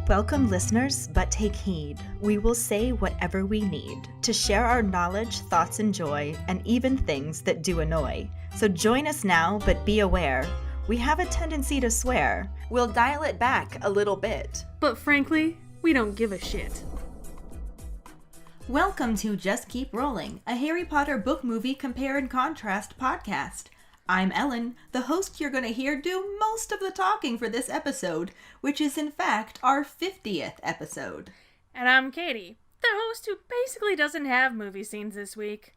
Welcome, listeners, but take heed. We will say whatever we need to share our knowledge, thoughts, and joy, and even things that do annoy. So join us now, but be aware. We have a tendency to swear. We'll dial it back a little bit. But frankly, we don't give a shit. Welcome to Just Keep Rolling, a Harry Potter book movie compare and contrast podcast. I'm Ellen, the host you're going to hear do most of the talking for this episode, which is in fact our 50th episode. And I'm Keighty, the host who basically doesn't have movie scenes this week.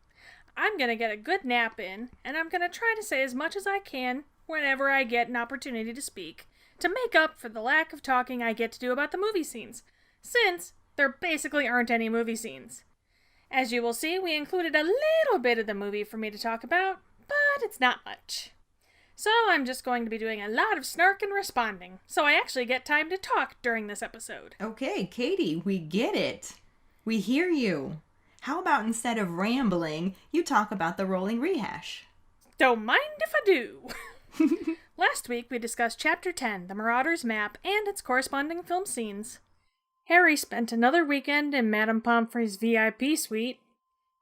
I'm going to get a good nap in, and I'm going to try to say as much as I can whenever I get an opportunity to speak, to make up for the lack of talking I get to do about the movie scenes, since there basically aren't any movie scenes. As you will see, we included a little bit of the movie for me to talk about, but it's not much. So I'm just going to be doing a lot of snark and responding, so I actually get time to talk during this episode. Okay, Keighty, we get it. We hear you. How about instead of rambling, you talk about the rolling rehash? Don't mind if I do. Last week we discussed Chapter 10, The Marauder's Map, and its corresponding film scenes. Harry spent another weekend in Madame Pomfrey's VIP suite.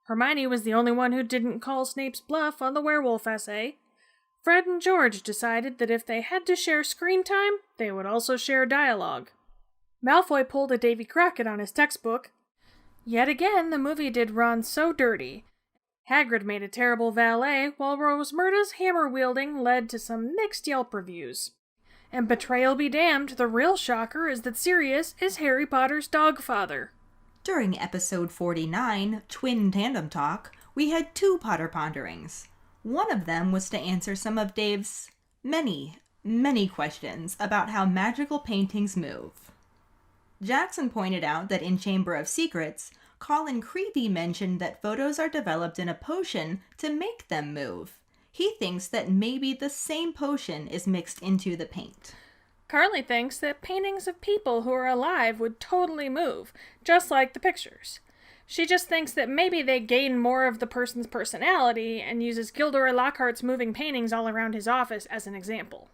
Hermione was the only one who didn't call Snape's bluff on the werewolf essay. Fred and George decided that if they had to share screen time, they would also share dialogue. Malfoy pulled a Davy Crockett on his textbook. Yet again, the movie did Ron so dirty. Hagrid made a terrible valet, while Rosmerta's hammer-wielding led to some mixed Yelp reviews. And betrayal be damned, the real shocker is that Sirius is Harry Potter's dogfather. During episode 49, Twin Tandem Talk, we had two Potter ponderings. One of them was to answer some of Dave's many questions about how magical paintings move. Jackson pointed out that in Chamber of Secrets, Colin Creevey mentioned that photos are developed in a potion to make them move. He thinks that maybe the same potion is mixed into the paint. Carly thinks that paintings of people who are alive would totally move, just like the pictures. She just thinks that maybe they gain more of the person's personality and uses Gilderoy Lockhart's moving paintings all around his office as an example.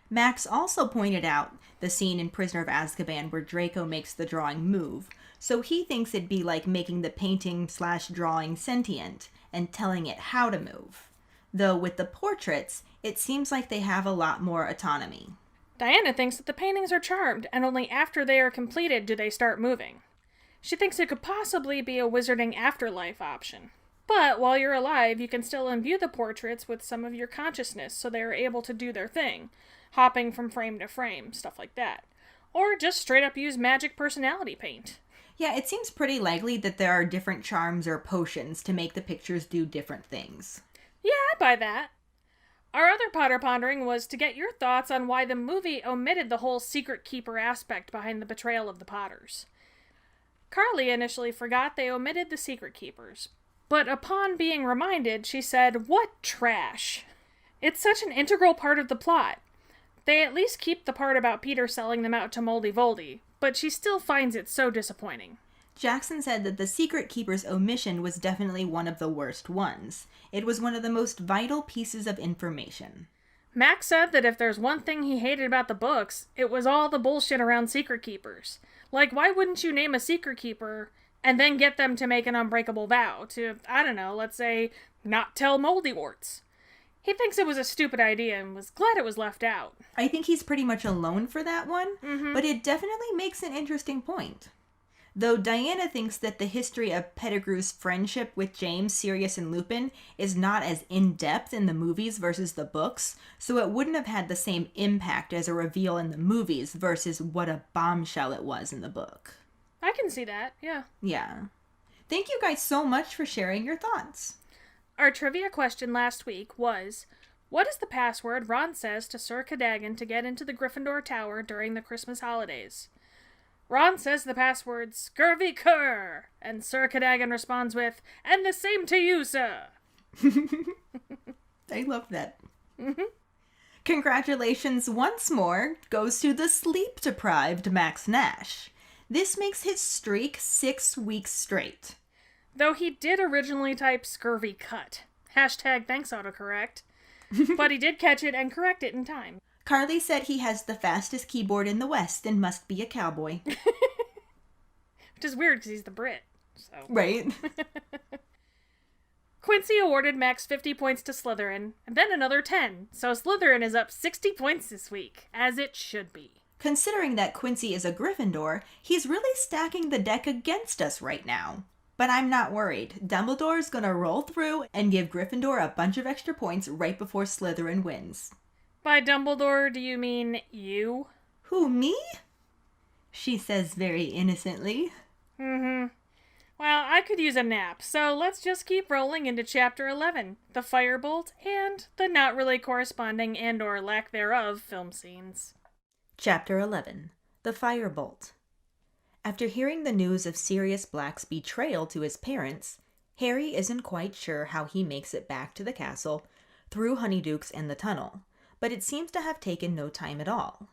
Max also pointed out the scene in Prisoner of Azkaban where Draco makes the drawing move, so he thinks it'd be like making the painting/drawing sentient and telling it how to move. Though with the portraits, it seems like they have a lot more autonomy. Diana thinks that the paintings are charmed, and only after they are completed do they start moving. She thinks it could possibly be a wizarding afterlife option. But while you're alive, you can still imbue the portraits with some of your consciousness so they are able to do their thing, hopping from frame to frame, stuff like that. Or just straight up use magic personality paint. Yeah, it seems pretty likely that there are different charms or potions to make the pictures do different things. Yeah, I buy that. Our other Potter pondering was to get your thoughts on why the movie omitted the whole secret keeper aspect behind the betrayal of the Potters. Carly initially forgot they omitted the secret keepers, but upon being reminded, she said, "What trash!" It's such an integral part of the plot. They at least keep the part about Peter selling them out to Moldy Voldy, but she still finds it so disappointing. Jackson said that the Secret Keeper's omission was definitely one of the worst ones. It was one of the most vital pieces of information. Max said that if there's one thing he hated about the books, it was all the bullshit around Secret Keepers. Like, why wouldn't you name a Secret Keeper and then get them to make an unbreakable vow to, I don't know, let's say, not tell Moldywarts? He thinks it was a stupid idea and was glad it was left out. I think he's pretty much alone for that one, but it definitely makes an interesting point. Though Diana thinks that the history of Pettigrew's friendship with James, Sirius, and Lupin is not as in-depth in the movies versus the books, so it wouldn't have had the same impact as a reveal in the movies versus what a bombshell it was in the book. I can see that, yeah. Yeah. Thank you guys so much for sharing your thoughts. Our trivia question last week was, what is the password Ron says to Sir Cadogan to get into the Gryffindor Tower during the Christmas holidays? Ron says the password, "Scurvy cur," and Sir Cadogan responds with, "And the same to you, sir." I love that. Congratulations once more goes to the sleep-deprived Max Nash. This makes his streak 6 weeks straight. Though he did originally type "scurvy cut." # thanks autocorrect. But he did catch it and correct it in time. Carly said he has the fastest keyboard in the West and must be a cowboy. Which is weird because he's the Brit. So. Right? Quincy awarded Max 50 points to Slytherin, and then another 10, so Slytherin is up 60 points this week, as it should be. Considering that Quincy is a Gryffindor, he's really stacking the deck against us right now. But I'm not worried. Dumbledore's gonna roll through and give Gryffindor a bunch of extra points right before Slytherin wins. By Dumbledore, do you mean you? Who, me? She says very innocently. Mm-hmm. Well, I could use a nap, so let's just keep rolling into Chapter 11, the Firebolt, and the not really corresponding and or lack thereof film scenes. Chapter 11, the Firebolt. After hearing the news of Sirius Black's betrayal to his parents, Harry isn't quite sure how he makes it back to the castle through Honeydukes and the tunnel, but it seems to have taken no time at all.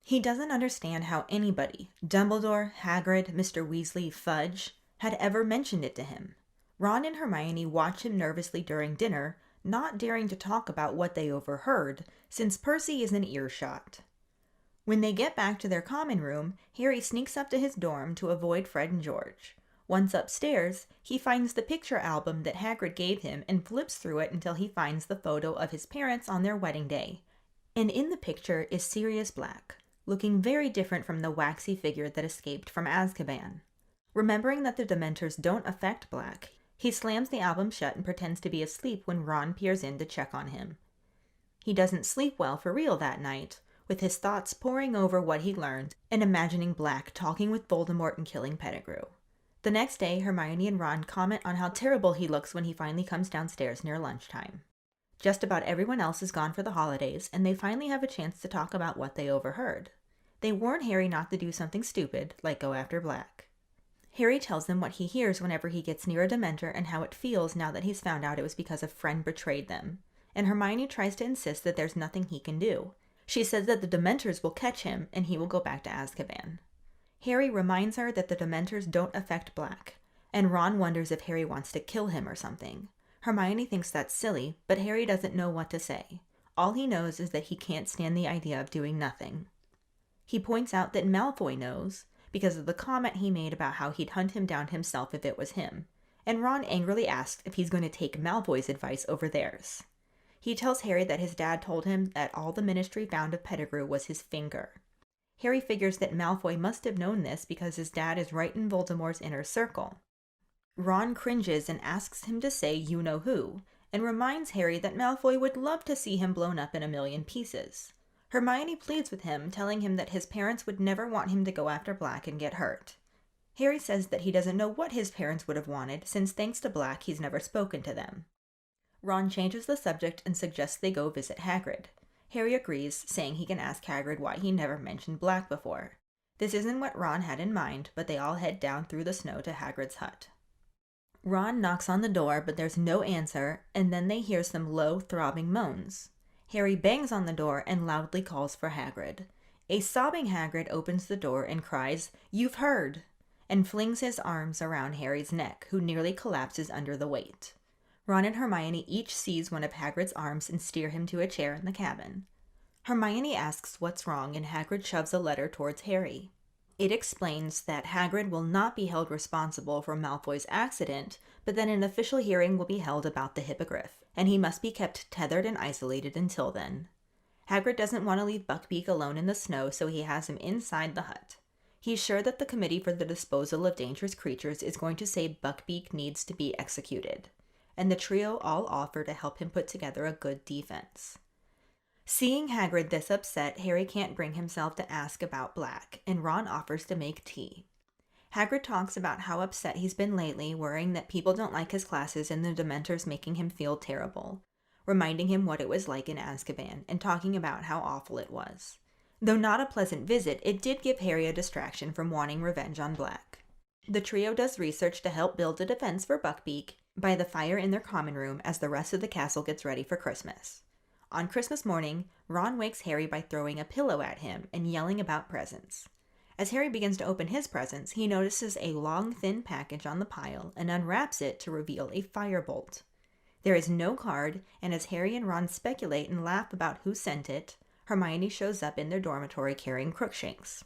He doesn't understand how anybody, Dumbledore, Hagrid, Mr. Weasley, Fudge, had ever mentioned it to him. Ron and Hermione watch him nervously during dinner, not daring to talk about what they overheard, since Percy is in earshot. When they get back to their common room, Harry sneaks up to his dorm to avoid Fred and George. Once upstairs, he finds the picture album that Hagrid gave him and flips through it until he finds the photo of his parents on their wedding day. And in the picture is Sirius Black, looking very different from the waxy figure that escaped from Azkaban. Remembering that the Dementors don't affect Black, he slams the album shut and pretends to be asleep when Ron peers in to check on him. He doesn't sleep well for real that night, with his thoughts poring over what he learned and imagining Black talking with Voldemort and killing Pettigrew. The next day, Hermione and Ron comment on how terrible he looks when he finally comes downstairs near lunchtime. Just about everyone else is gone for the holidays, and they finally have a chance to talk about what they overheard. They warn Harry not to do something stupid, like go after Black. Harry tells them what he hears whenever he gets near a Dementor and how it feels now that he's found out it was because a friend betrayed them. And Hermione tries to insist that there's nothing he can do. She says that the Dementors will catch him and he will go back to Azkaban. Harry reminds her that the Dementors don't affect Black, and Ron wonders if Harry wants to kill him or something. Hermione thinks that's silly, but Harry doesn't know what to say. All he knows is that he can't stand the idea of doing nothing. He points out that Malfoy knows, because of the comment he made about how he'd hunt him down himself if it was him, and Ron angrily asks if he's going to take Malfoy's advice over theirs. He tells Harry that his dad told him that all the Ministry found of Pettigrew was his finger. Harry figures that Malfoy must have known this because his dad is right in Voldemort's inner circle. Ron cringes and asks him to say you-know-who, and reminds Harry that Malfoy would love to see him blown up in a million pieces. Hermione pleads with him, telling him that his parents would never want him to go after Black and get hurt. Harry says that he doesn't know what his parents would have wanted, since thanks to Black he's never spoken to them. Ron changes the subject and suggests they go visit Hagrid. Harry agrees, saying he can ask Hagrid why he never mentioned Black before. This isn't what Ron had in mind, but they all head down through the snow to Hagrid's hut. Ron knocks on the door, but there's no answer, and then they hear some low, throbbing moans. Harry bangs on the door and loudly calls for Hagrid. A sobbing Hagrid opens the door and cries, "You've heard!" and flings his arms around Harry's neck, who nearly collapses under the weight. Ron and Hermione each seize one of Hagrid's arms and steer him to a chair in the cabin. Hermione asks what's wrong, and Hagrid shoves a letter towards Harry. It explains that Hagrid will not be held responsible for Malfoy's accident, but that an official hearing will be held about the Hippogriff, and he must be kept tethered and isolated until then. Hagrid doesn't want to leave Buckbeak alone in the snow, so he has him inside the hut. He's sure that the Committee for the Disposal of Dangerous Creatures is going to say Buckbeak needs to be executed, and the trio all offer to help him put together a good defense. Seeing Hagrid this upset, Harry can't bring himself to ask about Black, and Ron offers to make tea. Hagrid talks about how upset he's been lately, worrying that people don't like his classes and the Dementors making him feel terrible, reminding him what it was like in Azkaban, and talking about how awful it was. Though not a pleasant visit, it did give Harry a distraction from wanting revenge on Black. The trio does research to help build a defense for Buckbeak by the fire in their common room as the rest of the castle gets ready for Christmas. On Christmas morning, Ron wakes Harry by throwing a pillow at him and yelling about presents. As Harry begins to open his presents, he notices a long, thin package on the pile and unwraps it to reveal a firebolt. There is no card, and as Harry and Ron speculate and laugh about who sent it, Hermione shows up in their dormitory carrying Crookshanks.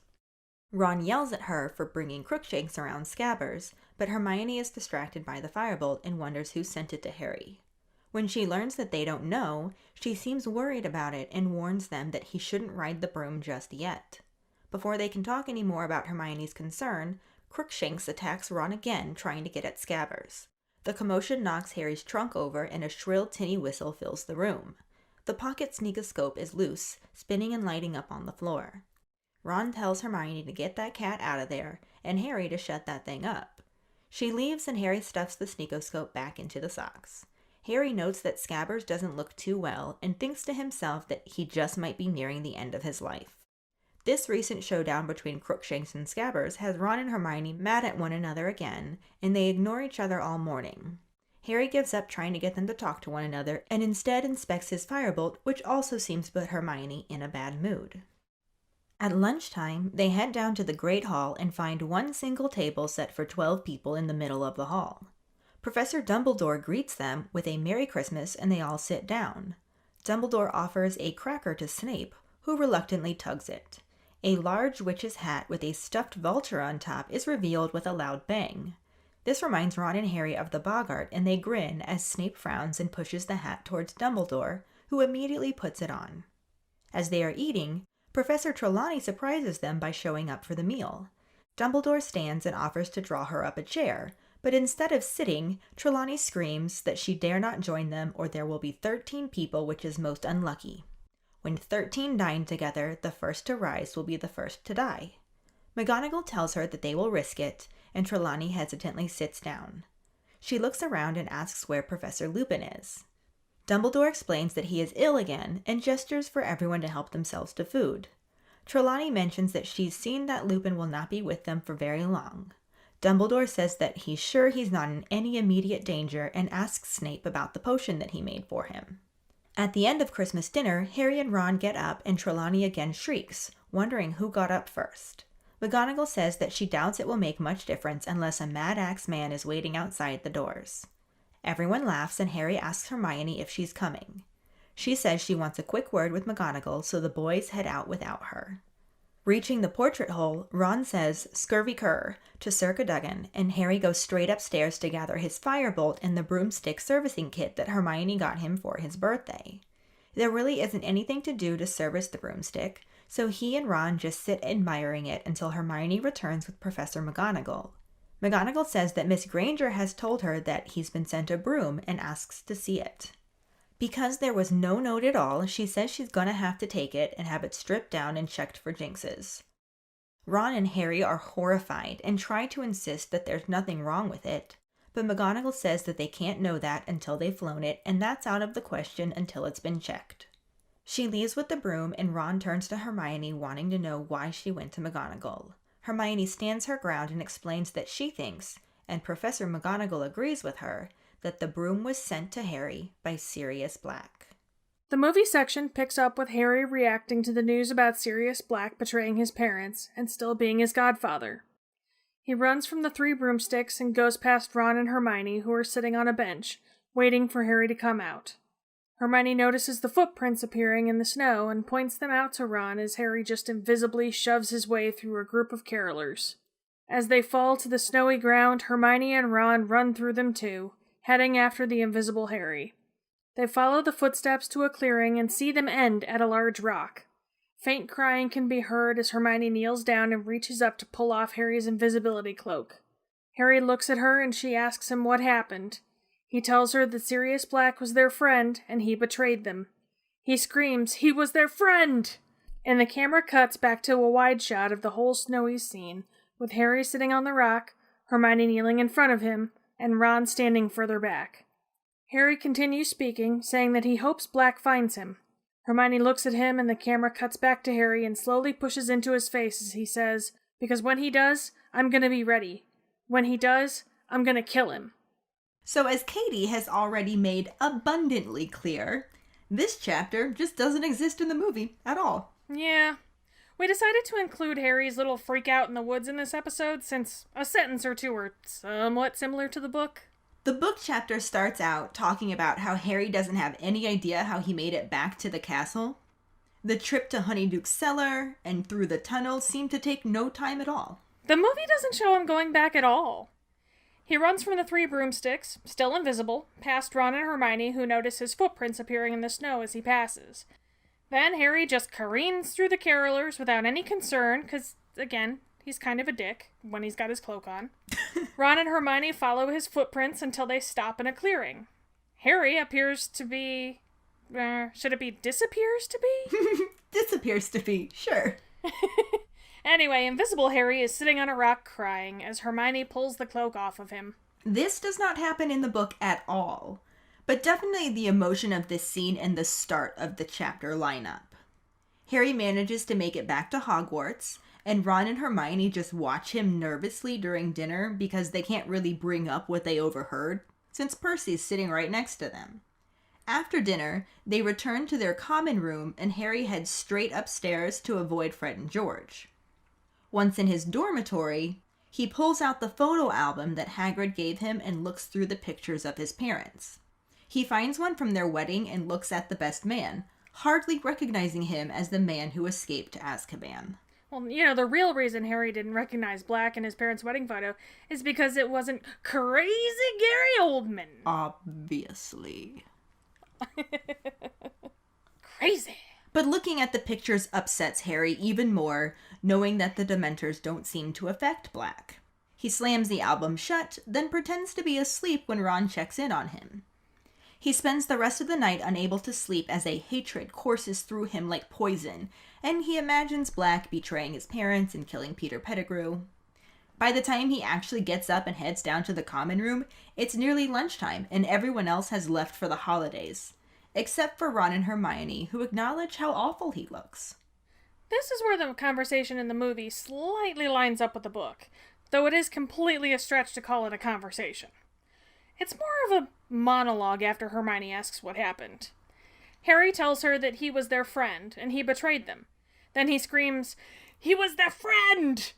Ron yells at her for bringing Crookshanks around Scabbers, but Hermione is distracted by the Firebolt and wonders who sent it to Harry. When she learns that they don't know, she seems worried about it and warns them that he shouldn't ride the broom just yet. Before they can talk any more about Hermione's concern, Crookshanks attacks Ron again, trying to get at Scabbers. The commotion knocks Harry's trunk over and a shrill tinny whistle fills the room. The pocket sneakoscope is loose, spinning and lighting up on the floor. Ron tells Hermione to get that cat out of there, and Harry to shut that thing up. She leaves and Harry stuffs the sneakoscope back into the socks. Harry notes that Scabbers doesn't look too well and thinks to himself that he just might be nearing the end of his life. This recent showdown between Crookshanks and Scabbers has Ron and Hermione mad at one another again, and they ignore each other all morning. Harry gives up trying to get them to talk to one another and instead inspects his Firebolt, which also seems to put Hermione in a bad mood. At lunchtime, they head down to the Great Hall and find one single table set for 12 people in the middle of the hall. Professor Dumbledore greets them with a Merry Christmas and they all sit down. Dumbledore offers a cracker to Snape, who reluctantly tugs it. A large witch's hat with a stuffed vulture on top is revealed with a loud bang. This reminds Ron and Harry of the Boggart, and they grin as Snape frowns and pushes the hat towards Dumbledore, who immediately puts it on. As they are eating, Professor Trelawney surprises them by showing up for the meal. Dumbledore stands and offers to draw her up a chair, but instead of sitting, Trelawney screams that she dare not join them or there will be 13 people, which is most unlucky. When 13 dine together, the first to rise will be the first to die. McGonagall tells her that they will risk it, and Trelawney hesitantly sits down. She looks around and asks where Professor Lupin is. Dumbledore explains that he is ill again and gestures for everyone to help themselves to food. Trelawney mentions that she's seen that Lupin will not be with them for very long. Dumbledore says that he's sure he's not in any immediate danger and asks Snape about the potion that he made for him. At the end of Christmas dinner, Harry and Ron get up and Trelawney again shrieks, wondering who got up first. McGonagall says that she doubts it will make much difference unless a Mad Axe man is waiting outside the doors. Everyone laughs and Harry asks Hermione if she's coming. She says she wants a quick word with McGonagall, so the boys head out without her. Reaching the portrait hole, Ron says "Scurvy cur" to Sir Cadogan, and Harry goes straight upstairs to gather his Firebolt and the broomstick servicing kit that Hermione got him for his birthday. There really isn't anything to do to service the broomstick, so he and Ron just sit admiring it until Hermione returns with Professor McGonagall. McGonagall says that Miss Granger has told her that he's been sent a broom and asks to see it. Because there was no note at all, she says she's gonna have to take it and have it stripped down and checked for jinxes. Ron and Harry are horrified and try to insist that there's nothing wrong with it, but McGonagall says that they can't know that until they've flown it, and that's out of the question until it's been checked. She leaves with the broom, and Ron turns to Hermione wanting to know why she went to McGonagall. Hermione stands her ground and explains that she thinks, and Professor McGonagall agrees with her, that the broom was sent to Harry by Sirius Black. The movie section picks up with Harry reacting to the news about Sirius Black betraying his parents and still being his godfather. He runs from the 3 broomsticks and goes past Ron and Hermione, who are sitting on a bench, waiting for Harry to come out. Hermione notices the footprints appearing in the snow and points them out to Ron as Harry just invisibly shoves his way through a group of carolers. As they fall to the snowy ground, Hermione and Ron run through them too, heading after the invisible Harry. They follow the footsteps to a clearing and see them end at a large rock. Faint crying can be heard as Hermione kneels down and reaches up to pull off Harry's invisibility cloak. Harry looks at her and she asks him what happened. He tells her that Sirius Black was their friend and he betrayed them. He screams, "He was their friend!" And the camera cuts back to a wide shot of the whole snowy scene, with Harry sitting on the rock, Hermione kneeling in front of him, and Ron standing further back. Harry continues speaking, saying that he hopes Black finds him. Hermione looks at him and the camera cuts back to Harry and slowly pushes into his face as he says, "Because when he does, I'm gonna be ready. When he does, I'm gonna kill him." So as Katie has already made abundantly clear, this chapter just doesn't exist in the movie at all. Yeah. We decided to include Harry's little freak out in the woods in this episode since a sentence or two are somewhat similar to the book. The book chapter starts out talking about how Harry doesn't have any idea how he made it back to the castle. The trip to Honeyduke's cellar and through the tunnel seemed to take no time at all. The movie doesn't show him going back at all. He runs from the three broomsticks, still invisible, past Ron and Hermione, who notice his footprints appearing in the snow as he passes. Then Harry just careens through the carolers without any concern, because, again, he's kind of a dick when he's got his cloak on. Ron and Hermione follow his footprints until they stop in a clearing. Harry appears to be... should it be disappears to be? Disappears to be, sure. Anyway, Invisible Harry is sitting on a rock crying as Hermione pulls the cloak off of him. This does not happen in the book at all, but definitely the emotion of this scene and the start of the chapter line up. Harry manages to make it back to Hogwarts, and Ron and Hermione just watch him nervously during dinner because they can't really bring up what they overheard, since Percy's sitting right next to them. After dinner, they return to their common room and Harry heads straight upstairs to avoid Fred and George. Once in his dormitory, he pulls out the photo album that Hagrid gave him and looks through the pictures of his parents. He finds one from their wedding and looks at the best man, hardly recognizing him as the man who escaped Azkaban. Well, the real reason Harry didn't recognize Black in his parents' wedding photo is because it wasn't crazy Gary Oldman. Obviously. Crazy. But looking at the pictures upsets Harry even more, knowing that the Dementors don't seem to affect Black. He slams the album shut, then pretends to be asleep when Ron checks in on him. He spends the rest of the night unable to sleep as a hatred courses through him like poison, and he imagines Black betraying his parents and killing Peter Pettigrew. By the time he actually gets up and heads down to the common room, it's nearly lunchtime and everyone else has left for the holidays. Except for Ron and Hermione, who acknowledge how awful he looks. This is where the conversation in the movie slightly lines up with the book, though it is completely a stretch to call it a conversation. It's more of a monologue after Hermione asks what happened. Harry tells her that he was their friend, and he betrayed them. Then he screams, "He was their friend!"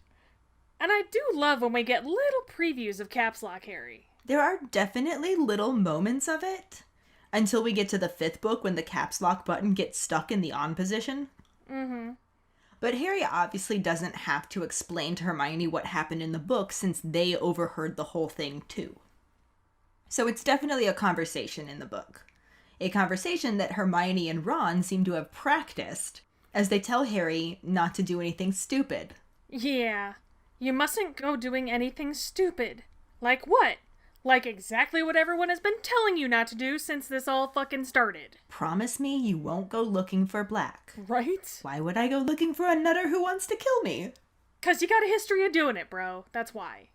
And I do love when we get little previews of Caps Lock Harry. There are definitely little moments of it. Until we get to the 5th book when the caps lock button gets stuck in the on position. Mm-hmm. But Harry obviously doesn't have to explain to Hermione what happened in the book since they overheard the whole thing too. So it's definitely a conversation in the book. A conversation that Hermione and Ron seem to have practiced as they tell Harry not to do anything stupid. Yeah, you mustn't go doing anything stupid. Like what? Like exactly what everyone has been telling you not to do since this all fucking started. Promise me you won't go looking for Black. Right? Why would I go looking for a nutter who wants to kill me? 'Cause you got a history of doing it, bro. That's why.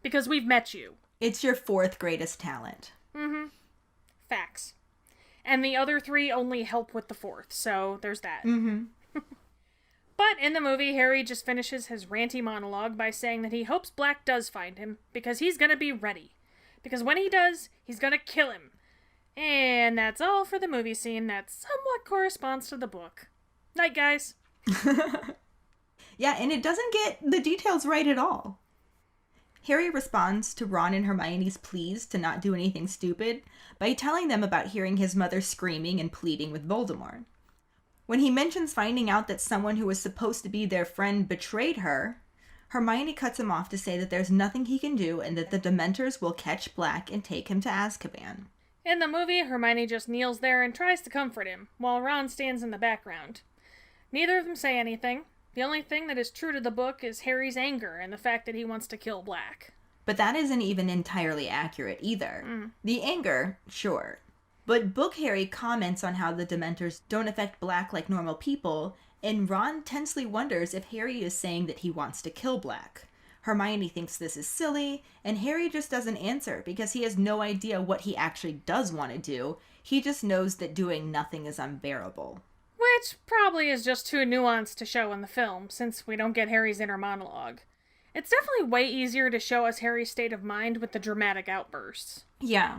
Because we've met you. It's your 4th greatest talent. Mm-hmm. Facts. And the other 3 only help with the 4th, so there's that. Mm-hmm. But in the movie, Harry just finishes his ranty monologue by saying that he hopes Black does find him, because he's gonna be ready. Because when he does, he's gonna kill him. And that's all for the movie scene that somewhat corresponds to the book. Night, guys. Yeah, and it doesn't get the details right at all. Harry responds to Ron and Hermione's pleas to not do anything stupid by telling them about hearing his mother screaming and pleading with Voldemort. When he mentions finding out that someone who was supposed to be their friend betrayed her, Hermione cuts him off to say that there's nothing he can do and that the Dementors will catch Black and take him to Azkaban. In the movie, Hermione just kneels there and tries to comfort him, while Ron stands in the background. Neither of them say anything. The only thing that is true to the book is Harry's anger and the fact that he wants to kill Black. But that isn't even entirely accurate either. The anger, sure. But Book Harry comments on how the Dementors don't affect Black like normal people, and Ron tensely wonders if Harry is saying that he wants to kill Black. Hermione thinks this is silly, and Harry just doesn't answer because he has no idea what he actually does want to do. He just knows that doing nothing is unbearable. Which probably is just too nuanced to show in the film, since we don't get Harry's inner monologue. It's definitely way easier to show us Harry's state of mind with the dramatic outbursts. Yeah.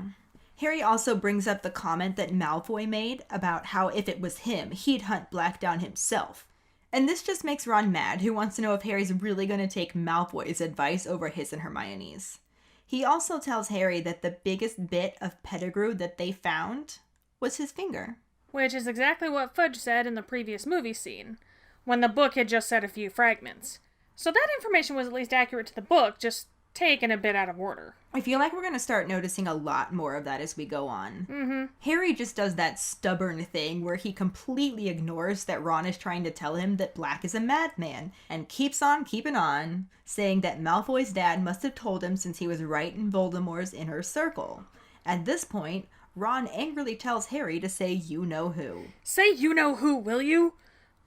Harry also brings up the comment that Malfoy made about how if it was him, he'd hunt Black down himself. And this just makes Ron mad, who wants to know if Harry's really going to take Malfoy's advice over his and Hermione's. He also tells Harry that the biggest bit of Pettigrew that they found was his finger. which is exactly what Fudge said in the previous movie scene, when the book had just said a few fragments. So that information was at least accurate to the book, just taken a bit out of order. I feel like we're going to start noticing a lot more of that as we go on. Mm-hmm. Harry just does that stubborn thing where he completely ignores that Ron is trying to tell him that Black is a madman, and keeps on keeping on, saying that Malfoy's dad must have told him since he was right in Voldemort's inner circle. At this point, Ron angrily tells Harry to say you-know-who. Say you-know-who, will you?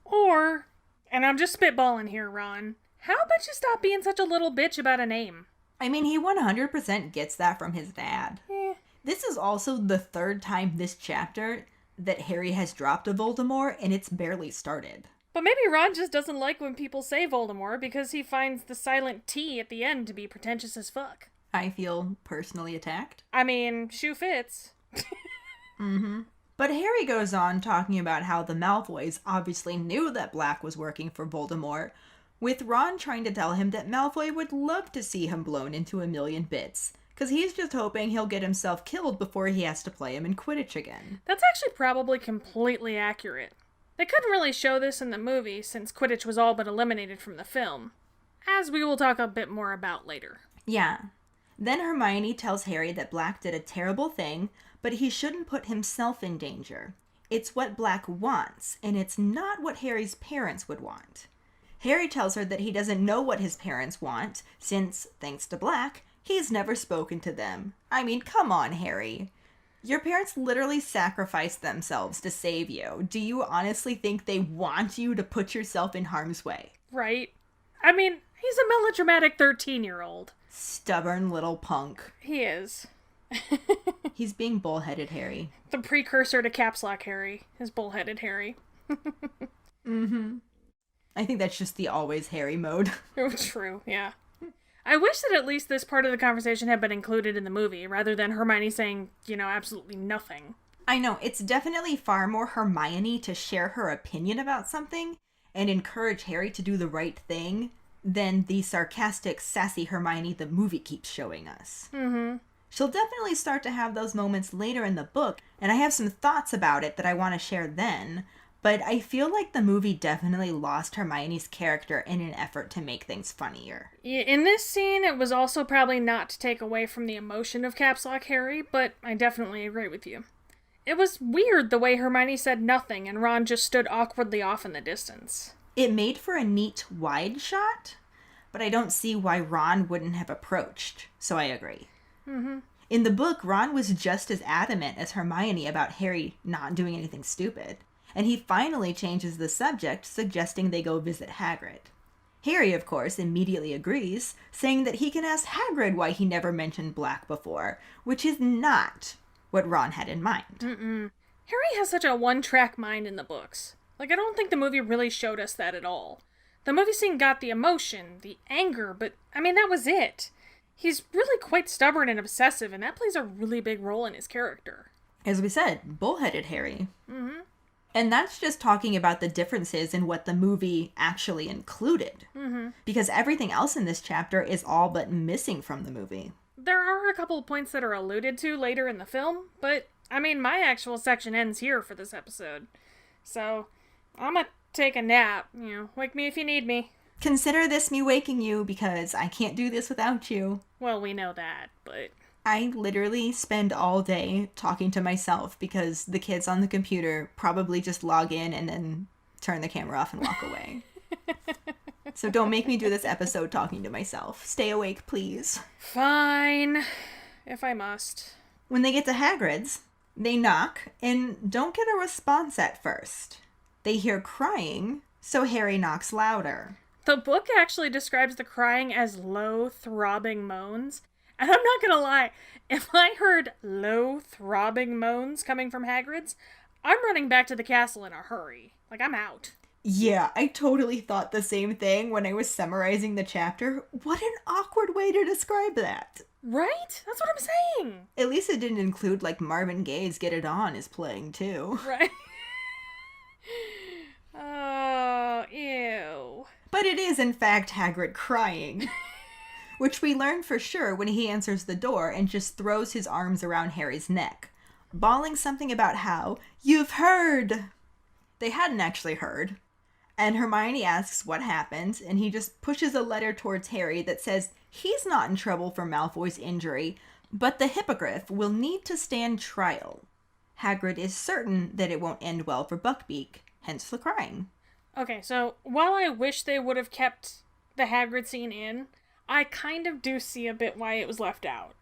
Or, and I'm just spitballing here, Ron, how about you stop being such a little bitch about a name? I mean, he 100% gets that from his dad. This is also the third time this chapter that Harry has dropped a Voldemort, and it's barely started. But maybe Ron just doesn't like when people say Voldemort because he finds the silent T at the end to be pretentious as fuck. I feel personally attacked. I mean, shoe fits. Mm-hmm. But Harry goes on talking about how the Malfoys obviously knew that Black was working for Voldemort, with Ron trying to tell him that Malfoy would love to see him blown into a million bits, because he's just hoping he'll get himself killed before he has to play him in Quidditch again. That's actually probably completely accurate. They couldn't really show this in the movie since Quidditch was all but eliminated from the film, as we will talk a bit more about later. Yeah. Then Hermione tells Harry that Black did a terrible thing, but he shouldn't put himself in danger. It's what Black wants, and it's not what Harry's parents would want. Harry tells her that he doesn't know what his parents want, since, thanks to Black, he's never spoken to them. I mean, come on, Harry. Your parents literally sacrificed themselves to save you. Do you honestly think they want you to put yourself in harm's way? Right. I mean, he's a melodramatic 13-year-old. Stubborn little punk. He is. He's being bullheaded, Harry. The precursor to Caps Lock Harry is bullheaded Harry. Mm-hmm. I think that's just the always Harry mode. Oh, true, yeah. I wish that at least this part of the conversation had been included in the movie, rather than Hermione saying, absolutely nothing. I know, it's definitely far more Hermione to share her opinion about something and encourage Harry to do the right thing than the sarcastic, sassy Hermione the movie keeps showing us. Mm-hmm. She'll definitely start to have those moments later in the book, and I have some thoughts about it that I want to share then. But I feel like the movie definitely lost Hermione's character in an effort to make things funnier. In this scene, it was also probably not to take away from the emotion of Caps Lock Harry, but I definitely agree with you. It was weird the way Hermione said nothing and Ron just stood awkwardly off in the distance. It made for a neat wide shot, but I don't see why Ron wouldn't have approached, so I agree. Mm-hmm. In the book, Ron was just as adamant as Hermione about Harry not doing anything stupid. And he finally changes the subject, suggesting they go visit Hagrid. Harry, of course, immediately agrees, saying that he can ask Hagrid why he never mentioned Black before, which is not what Ron had in mind. Mm-mm. Harry has such a one-track mind in the books. I don't think the movie really showed us that at all. The movie scene got the emotion, the anger, but, that was it. He's really quite stubborn and obsessive, and that plays a really big role in his character. As we said, bullheaded Harry. Mm-hmm. And that's just talking about the differences in what the movie actually included. Mm-hmm. Because everything else in this chapter is all but missing from the movie. There are a couple of points that are alluded to later in the film, but, my actual section ends here for this episode. So, I'm gonna take a nap. Wake me if you need me. Consider this me waking you, because I can't do this without you. Well, we know that, but... I literally spend all day talking to myself because the kids on the computer probably just log in and then turn the camera off and walk away. So don't make me do this episode talking to myself. Stay awake, please. Fine, if I must. When they get to Hagrid's, they knock and don't get a response at first. They hear crying, so Harry knocks louder. The book actually describes the crying as low, throbbing moans. And I'm not gonna lie, if I heard low, throbbing moans coming from Hagrid's, I'm running back to the castle in a hurry. I'm out. Yeah, I totally thought the same thing when I was summarizing the chapter. What an awkward way to describe that. Right? That's what I'm saying. At least it didn't include, Marvin Gaye's Get It On is playing, too. Right. Oh, ew. But it is, in fact, Hagrid crying. Which we learn for sure when he answers the door and just throws his arms around Harry's neck. bawling something about how, "You've heard!" They hadn't actually heard. And Hermione asks what happened, and he just pushes a letter towards Harry that says he's not in trouble for Malfoy's injury, but the Hippogriff will need to stand trial. Hagrid is certain that it won't end well for Buckbeak, hence the crying. Okay, so while I wish they would have kept the Hagrid scene in, I kind of do see a bit why it was left out.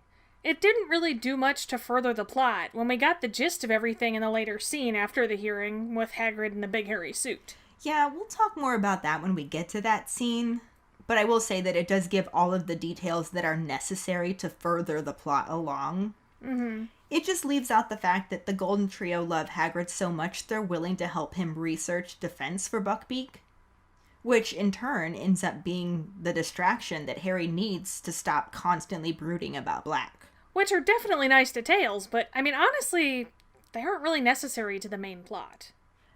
It didn't really do much to further the plot when we got the gist of everything in the later scene after the hearing with Hagrid in the big hairy suit. Yeah, we'll talk more about that when we get to that scene, but I will say that it does give all of the details that are necessary to further the plot along. Mm-hmm. It just leaves out the fact that the Golden Trio love Hagrid so much they're willing to help him research defense for Buckbeak, which in turn ends up being the distraction that Harry needs to stop constantly brooding about Black. Which are definitely nice details, but, I mean, honestly, they aren't really necessary to the main plot.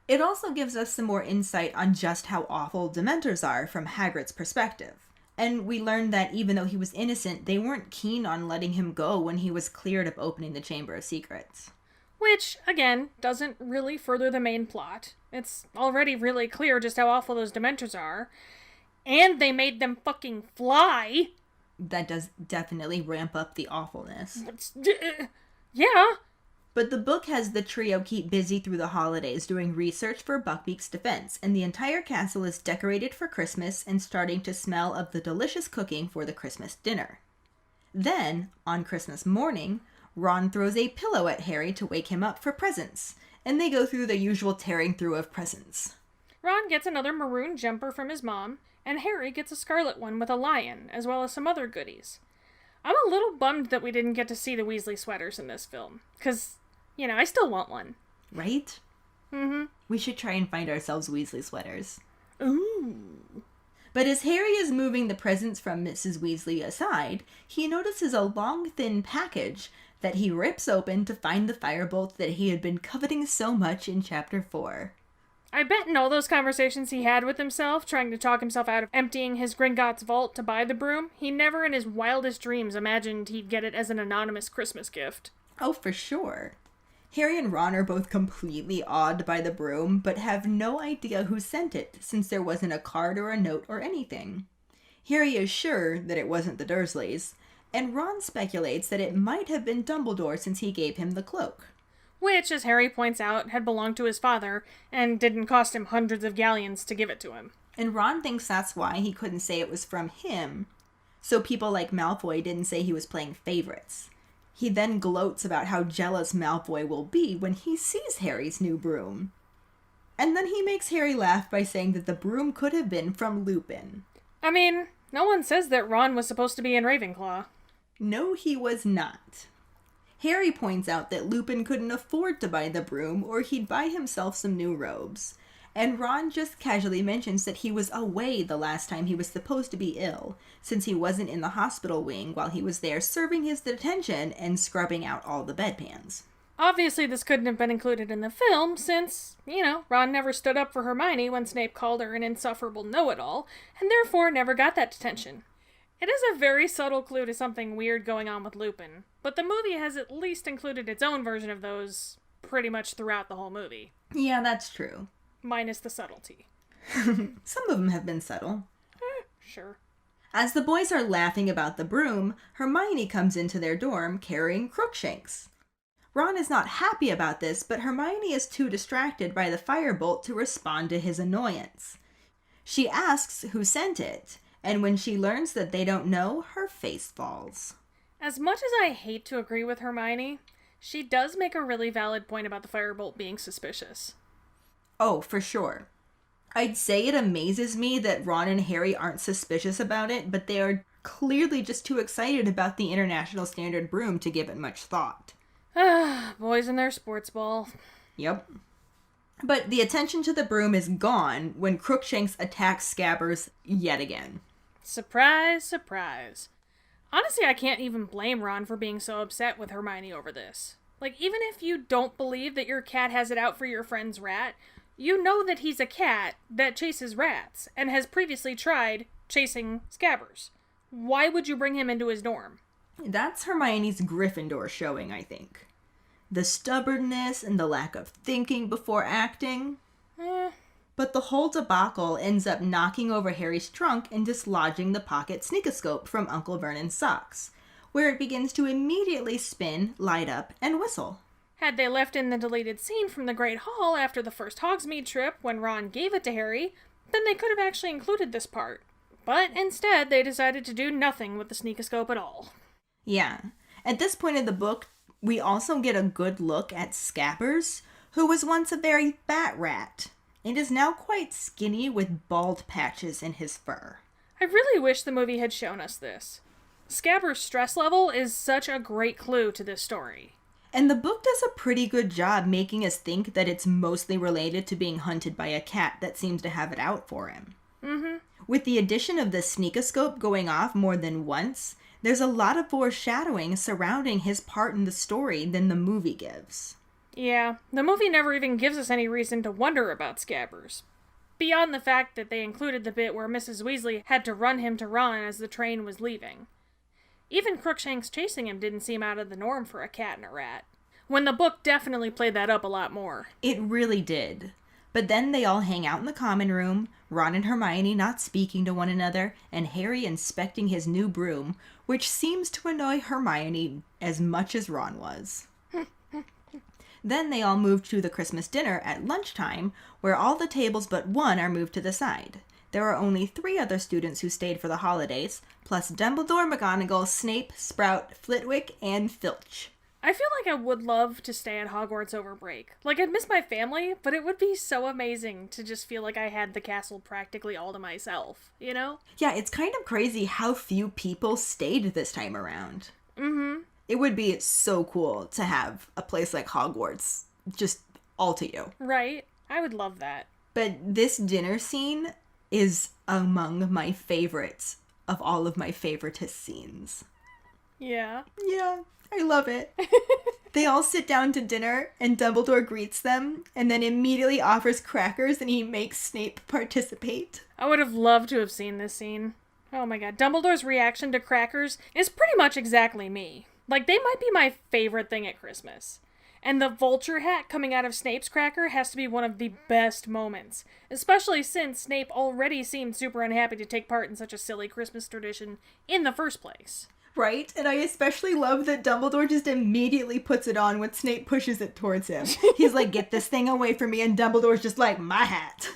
It also gives us some more insight on just how awful Dementors are from Hagrid's perspective. And we learned that even though he was innocent, they weren't keen on letting him go when he was cleared of opening the Chamber of Secrets. Which, again, doesn't really further the main plot. It's already really clear just how awful those Dementors are. And they made them fucking fly! That does definitely ramp up the awfulness. Yeah. But the book has the trio keep busy through the holidays doing research for Buckbeak's defense, and the entire castle is decorated for Christmas and starting to smell of the delicious cooking for the Christmas dinner. Then, on Christmas morning, Ron throws a pillow at Harry to wake him up for presents, and they go through the usual tearing through of presents. Ron gets another maroon jumper from his mom, and Harry gets a scarlet one with a lion, as well as some other goodies. I'm a little bummed that we didn't get to see the Weasley sweaters in this film, because, you know, I still want one. Right? Mm-hmm. We should try and find ourselves Weasley sweaters. Ooh. But as Harry is moving the presents from Mrs. Weasley aside, he notices a long, thin package that he rips open to find the firebolt that he had been coveting so much in Chapter 4. I bet in all those conversations he had with himself, trying to talk himself out of emptying his Gringotts vault to buy the broom, he never in his wildest dreams imagined he'd get it as an anonymous Christmas gift. Oh, for sure. Harry and Ron are both completely awed by the broom, but have no idea who sent it, since there wasn't a card or a note or anything. Harry is sure that it wasn't the Dursleys, and Ron speculates that it might have been Dumbledore since he gave him the cloak. Which, as Harry points out, had belonged to his father, and didn't cost him hundreds of galleons to give it to him. And Ron thinks that's why he couldn't say it was from him, so people like Malfoy didn't say he was playing favorites. He then gloats about how jealous Malfoy will be when he sees Harry's new broom. And then he makes Harry laugh by saying that the broom could have been from Lupin. I mean, no one says that Ron was supposed to be in Ravenclaw. No, he was not. Harry points out that Lupin couldn't afford to buy the broom or he'd buy himself some new robes. And Ron just casually mentions that he was away the last time he was supposed to be ill, since he wasn't in the hospital wing while he was there serving his detention and scrubbing out all the bedpans. Obviously, this couldn't have been included in the film, since, Ron never stood up for Hermione when Snape called her an insufferable know-it-all, and therefore never got that detention. It is a very subtle clue to something weird going on with Lupin, but the movie has at least included its own version of those pretty much throughout the whole movie. Yeah, that's true. Minus the subtlety. Some of them have been subtle. Sure. As the boys are laughing about the broom, Hermione comes into their dorm carrying Crookshanks. Ron is not happy about this, but Hermione is too distracted by the firebolt to respond to his annoyance. She asks who sent it, and when she learns that they don't know, her face falls. As much as I hate to agree with Hermione, she does make a really valid point about the firebolt being suspicious. Oh, for sure. I'd say it amazes me that Ron and Harry aren't suspicious about it, but they are clearly just too excited about the international standard broom to give it much thought. Boys and their sports ball. Yep. But the attention to the broom is gone when Crookshanks attacks Scabbers yet again. Surprise, surprise. Honestly, I can't even blame Ron for being so upset with Hermione over this. Like, even if you don't believe that your cat has it out for your friend's rat, you know that he's a cat that chases rats and has previously tried chasing Scabbers. Why would you bring him into his dorm? That's Hermione's Gryffindor showing, I think. the stubbornness and the lack of thinking before acting. But the whole debacle ends up knocking over Harry's trunk and dislodging the pocket sneakoscope from Uncle Vernon's socks, where it begins to immediately spin, light up, and whistle. Had they left in the deleted scene from the Great Hall after the first Hogsmeade trip when Ron gave it to Harry, then they could have actually included this part. But instead, they decided to do nothing with the sneakoscope at all. Yeah. At this point in the book, we also get a good look at Scabbers, who was once a very fat rat, and is now quite skinny with bald patches in his fur. I really wish the movie had shown us this. Scabbers' stress level is such a great clue to this story. And the book does a pretty good job making us think that it's mostly related to being hunted by a cat that seems to have it out for him. Mm-hmm. With the addition of the sneakoscope going off more than once, there's a lot of foreshadowing surrounding his part in the story than the movie gives. Yeah, the movie never even gives us any reason to wonder about Scabbers. Beyond the fact that they included the bit where Mrs. Weasley had to run him to Ron as the train was leaving. Even Crookshanks chasing him didn't seem out of the norm for a cat and a rat. When the book definitely played that up a lot more. It really did. But then they all hang out in the common room, Ron and Hermione not speaking to one another, and Harry inspecting his new broom, which seems to annoy Hermione as much as Ron was. Then they all move to the Christmas dinner at lunchtime, where all the tables but one are moved to the side. There are only 3 other students who stayed for the holidays, plus Dumbledore, McGonagall, Snape, Sprout, Flitwick, and Filch. I feel like I would love to stay at Hogwarts over break. Like, I'd miss my family, but it would be so amazing to just feel like I had the castle practically all to myself, you know? Yeah, it's kind of crazy how few people stayed this time around. Mm-hmm. It would be so cool to have a place like Hogwarts just all to you. Right? I would love that. But this dinner scene is among my favorites of all of my favoritist scenes. Yeah. Yeah, I love it. They all sit down to dinner, and Dumbledore greets them, and then immediately offers crackers, and he makes Snape participate. I would have loved to have seen this scene. Oh my god, Dumbledore's reaction to crackers is pretty much exactly me. Like, they might be my favorite thing at Christmas. And the vulture hat coming out of Snape's cracker has to be one of the best moments. Especially since Snape already seemed super unhappy to take part in such a silly Christmas tradition in the first place. Right? And I especially love that Dumbledore just immediately puts it on when Snape pushes it towards him. He's like, get this thing away from me, and Dumbledore's just like, my hat.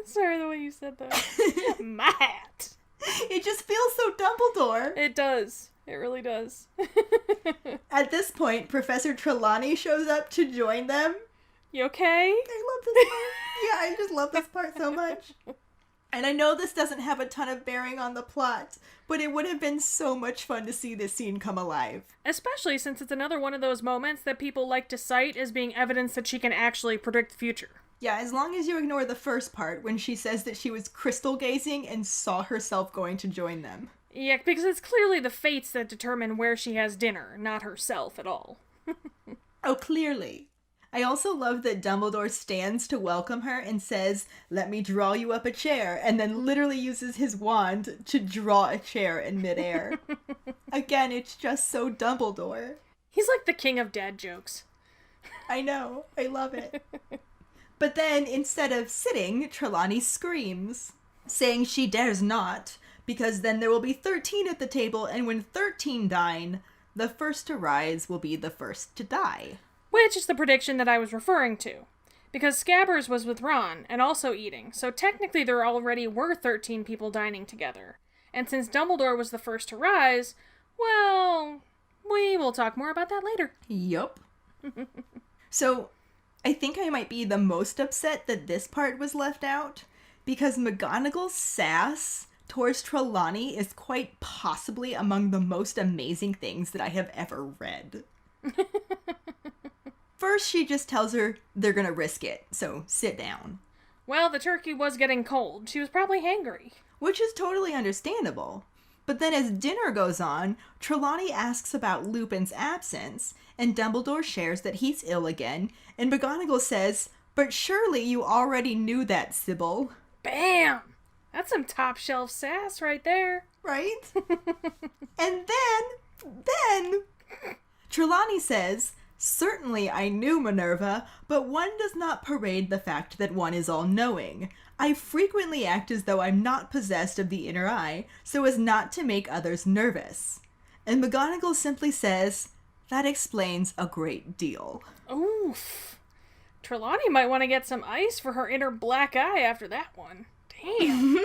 Sorry the way you said that. My hat. It just feels so Dumbledore. It does. It really does. At this point, Professor Trelawney shows up to join them. You okay? I love this part. Yeah, I just love this part so much. And I know this doesn't have a ton of bearing on the plot, but it would have been so much fun to see this scene come alive. Especially since it's another one of those moments that people like to cite as being evidence that she can actually predict the future. Yeah, as long as you ignore the first part, when she says that she was crystal gazing and saw herself going to join them. Yeah, because it's clearly the fates that determine where she has dinner, not herself at all. Oh, clearly. I also love that Dumbledore stands to welcome her and says, let me draw you up a chair, and then literally uses his wand to draw a chair in midair. Again, it's just so Dumbledore. He's like the king of dad jokes. I know. I love it. But then, instead of sitting, Trelawney screams, saying she dares not, because then there will be 13 at the table, and when 13 dine, the first to rise will be the first to die. Which is the prediction that I was referring to. Because Scabbers was with Ron, and also eating, so technically there already were 13 people dining together. And since Dumbledore was the first to rise, well, we will talk more about that later. Yup. So, I think I might be the most upset that this part was left out, because McGonagall's sass towards Trelawney is quite possibly among the most amazing things that I have ever read. First, she just tells her they're gonna risk it, so sit down. Well, the turkey was getting cold. She was probably hangry. Which is totally understandable. But then as dinner goes on, Trelawney asks about Lupin's absence, and Dumbledore shares that he's ill again, and McGonagall says, but surely you already knew that, Sybil. Bam! That's some top shelf sass right there. Right? And then, Trelawney says, "Certainly I knew Minerva, but one does not parade the fact that one is all-knowing. I frequently act as though I'm not possessed of the inner eye, so as not to make others nervous." And McGonagall simply says, "That explains a great deal." Oof. Trelawney might want to get some ice for her inner black eye after that one. Damn.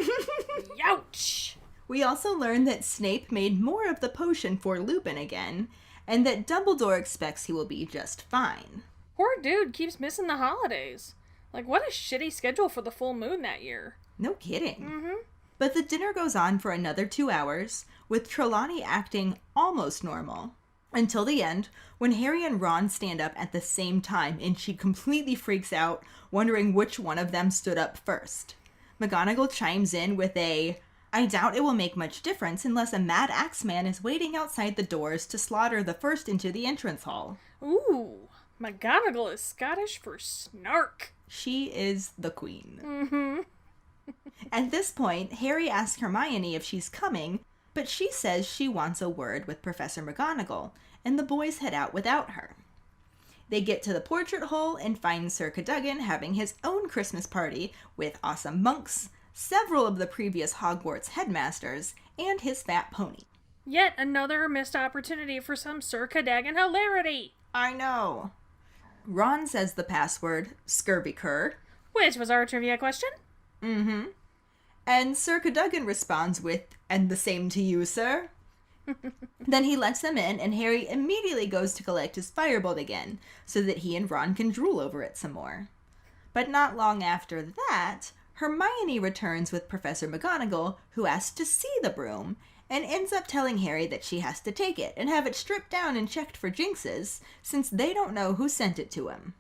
Youch. We also learn that Snape made more of the potion for Lupin again, and that Dumbledore expects he will be just fine. Poor dude keeps missing the holidays. Like, what a shitty schedule for the full moon that year. No kidding. Mm-hmm. But the dinner goes on for another 2 hours, with Trelawney acting almost normal. Until the end, when Harry and Ron stand up at the same time and she completely freaks out, wondering which one of them stood up first. McGonagall chimes in with a, "I doubt it will make much difference unless a mad axeman is waiting outside the doors to slaughter the first into the entrance hall." Ooh, McGonagall is Scottish for snark. She is the queen. Mm-hmm. At this point, Harry asks Hermione if she's coming, but she says she wants a word with Professor McGonagall, and the boys head out without her. They get to the portrait hole and find Sir Cadogan having his own Christmas party with awesome monks, several of the previous Hogwarts headmasters, and his fat pony. Yet another missed opportunity for some Sir Cadogan hilarity. I know. Ron says the password, "Scurvy cur." Which was our trivia question. Mm-hmm. And Sir Cadogan responds with, "And the same to you, sir." Then he lets them in, and Harry immediately goes to collect his Firebolt again, so that he and Ron can drool over it some more. But not long after that, Hermione returns with Professor McGonagall, who asks to see the broom, and ends up telling Harry that she has to take it and have it stripped down and checked for jinxes, since they don't know who sent it to him.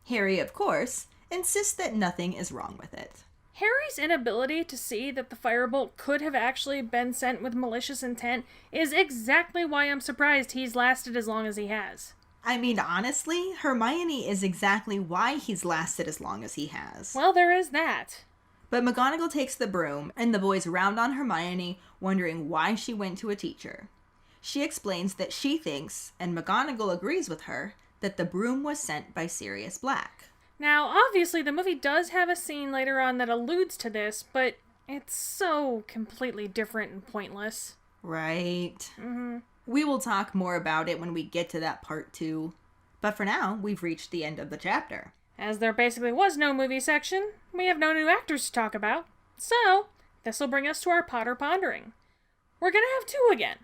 Harry, of course, insists that nothing is wrong with it. Harry's inability to see that the Firebolt could have actually been sent with malicious intent is exactly why I'm surprised he's lasted as long as he has. I mean, honestly, Hermione is exactly why he's lasted as long as he has. Well, there is that. But McGonagall takes the broom, and the boys round on Hermione, wondering why she went to a teacher. She explains that she thinks, and McGonagall agrees with her, that the broom was sent by Sirius Black. Now, obviously, the movie does have a scene later on that alludes to this, but it's so completely different and pointless. Right. Mm-hmm. We will talk more about it when we get to that part too. But for now, we've reached the end of the chapter. As there basically was no movie section, we have no new actors to talk about. So, this will bring us to our Potter Pondering. We're gonna have 2 again.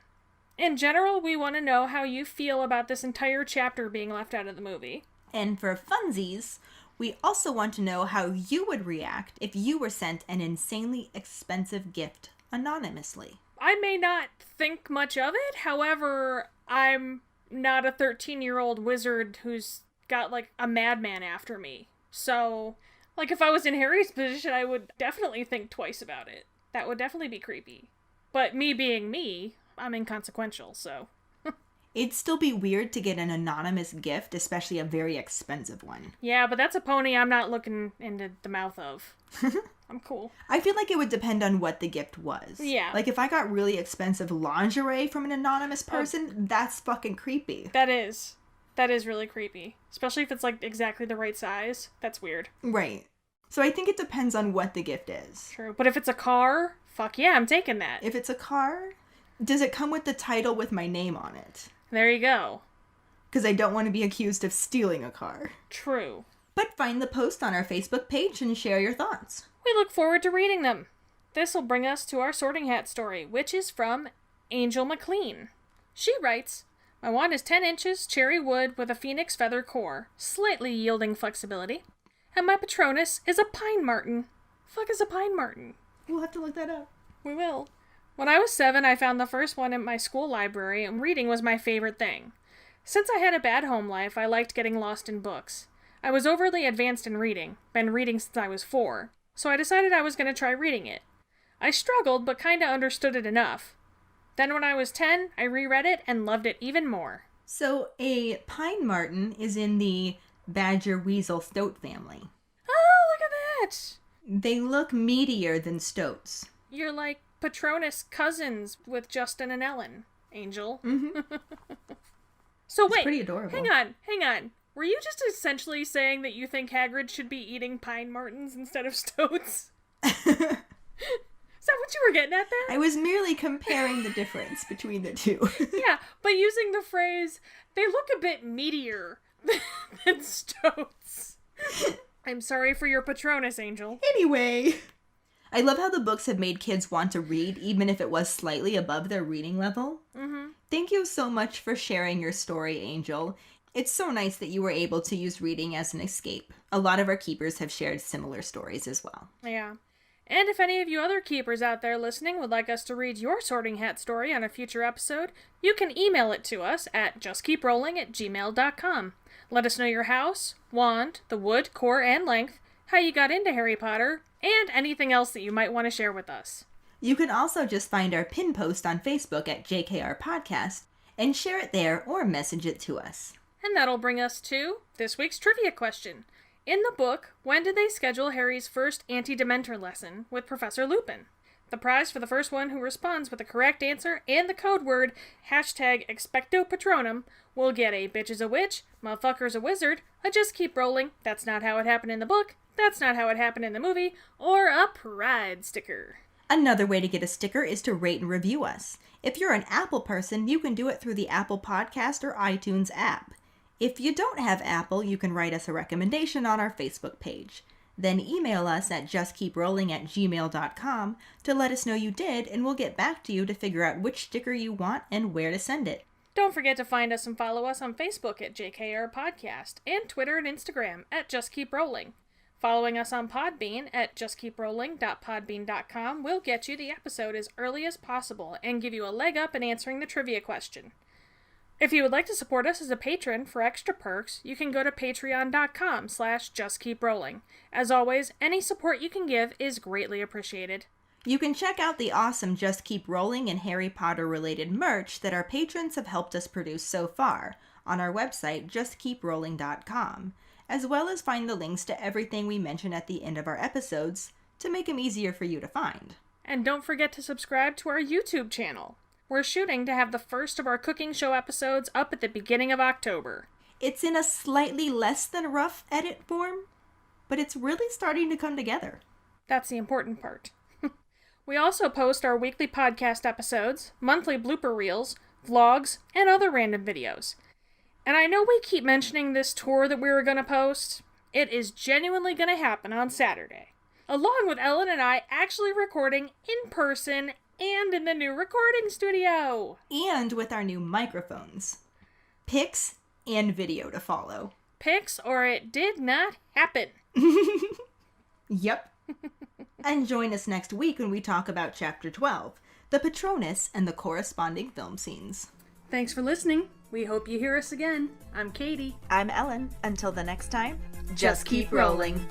In general, we want to know how you feel about this entire chapter being left out of the movie. And for funsies, we also want to know how you would react if you were sent an insanely expensive gift anonymously. I may not think much of it, however, I'm not a 13-year-old wizard who's got, like, a madman after me. So, like, if I was in Harry's position, I would definitely think twice about it. That would definitely be creepy. But me being me, I'm inconsequential, so... It'd still be weird to get an anonymous gift, especially a very expensive one. Yeah, but that's a pony I'm not looking into the mouth of. I'm cool. I feel like it would depend on what the gift was. Yeah. Like, if I got really expensive lingerie from an anonymous person, that's fucking creepy. That is. That is really creepy. Especially if it's, like, exactly the right size. That's weird. Right. So I think it depends on what the gift is. True. But if it's a car, fuck yeah, I'm taking that. If it's a car, does it come with the title with my name on it? There you go. Because I don't want to be accused of stealing a car. True. But find the post on our Facebook page and share your thoughts. We look forward to reading them. This will bring us to our Sorting Hat story, which is from Angel McLean. She writes, "My wand is 10 inches, cherry wood with a phoenix feather core, slightly yielding flexibility. And my Patronus is a pine marten." Fuck is a pine marten? We'll have to look that up. We will. When I was 7, I found the first one in my school library, and reading was my favorite thing. Since I had a bad home life, I liked getting lost in books. I was overly advanced in reading, been reading since I was 4, so I decided I was going to try reading it. I struggled, but kinda understood it enough. Then when I was 10, I reread it and loved it even more. So a pine marten is in the badger weasel stoat family. Oh, look at that! They look meatier than stoats. You're like Patronus cousins with Justin and Ellen, Angel. Mm-hmm. So It's wait, pretty adorable. hang on. Were you just essentially saying that you think Hagrid should be eating pine martens instead of stoats? Is that what you were getting at there? I was merely comparing the difference between the two. Yeah, but using the phrase, they look a bit meatier than stoats. I'm sorry for your Patronus, Angel. Anyway, I love how the books have made kids want to read, even if it was slightly above their reading level. Mm-hmm. Thank you so much for sharing your story, Angel. It's so nice that you were able to use reading as an escape. A lot of our keepers have shared similar stories as well. Yeah. And if any of you other keepers out there listening would like us to read your Sorting Hat story on a future episode, you can email it to us at justkeeprolling@gmail.com. Let us know your house, wand, the wood, core, and length, how you got into Harry Potter, and anything else that you might want to share with us. You can also just find our pin post on Facebook at JKR Podcast and share it there or message it to us. And that'll bring us to this week's trivia question. In the book, when did they schedule Harry's first anti-Dementor lesson with Professor Lupin? The prize for the first one who responds with the correct answer and the code word #Expecto Patronum will get a bitch is a witch, motherfucker's a wizard, a just keep rolling, that's not how it happened in the book, that's not how it happened in the movie, or a pride sticker. Another way to get a sticker is to rate and review us. If you're an Apple person, you can do it through the Apple Podcast or iTunes app. If you don't have Apple, you can write us a recommendation on our Facebook page. Then email us at justkeeprolling@gmail.com to let us know you did, and we'll get back to you to figure out which sticker you want and where to send it. Don't forget to find us and follow us on Facebook at JKR Podcast and Twitter and Instagram at justkeeprolling. Following us on Podbean at justkeeprolling.podbean.com will get you the episode as early as possible and give you a leg up in answering the trivia question. If you would like to support us as a patron for extra perks, you can go to patreon.com/justkeeprolling. As always, any support you can give is greatly appreciated. You can check out the awesome Just Keep Rolling and Harry Potter related merch that our patrons have helped us produce so far on our website, justkeeprolling.com, as well as find the links to everything we mention at the end of our episodes to make them easier for you to find. And don't forget to subscribe to our YouTube channel. We're shooting to have the first of our cooking show episodes up at the beginning of October. It's in a slightly less than rough edit form, but it's really starting to come together. That's the important part. We also post our weekly podcast episodes, monthly blooper reels, vlogs, and other random videos. And I know we keep mentioning this tour that we were going to post. It is genuinely going to happen on Saturday, along with Ellen and I actually recording in person and in the new recording studio. And with our new microphones. Pics and video to follow. Pics or it did not happen. Yep. And join us next week when we talk about Chapter 12, the Patronus and the corresponding film scenes. Thanks for listening. We hope you hear us again. I'm Katie. I'm Ellen. Until the next time, just keep rolling.